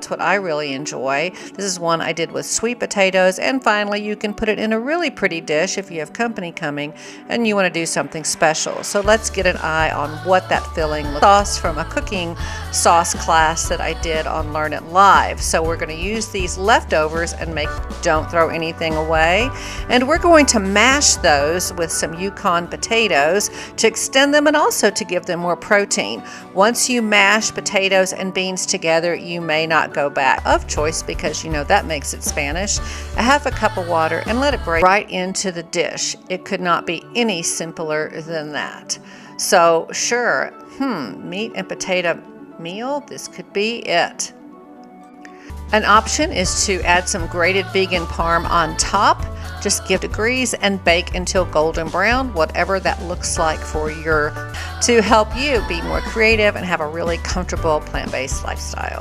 That's what I really enjoy. This is one I did with sweet potatoes, and finally you can put it in a really pretty dish if you have company coming and you want to do something special. So let's get an eye on what that filling looks like. Sauce from a cooking sauce class that I did on Learn It Live. So we're going to use these leftovers and don't throw anything away. And we're going to mash those with some Yukon potatoes to extend them and also to give them more protein. Once you mash potatoes and beans together, you may not go back of choice because you know that makes it Spanish. A half a cup of water and let it break right into the dish. It could not be any simpler than that. So sure, meat and potato meal, this could be it. An option is to add some grated vegan parm on top. Just give degrees and bake until golden brown, whatever that looks like for to help you be more creative and have a really comfortable plant-based lifestyle.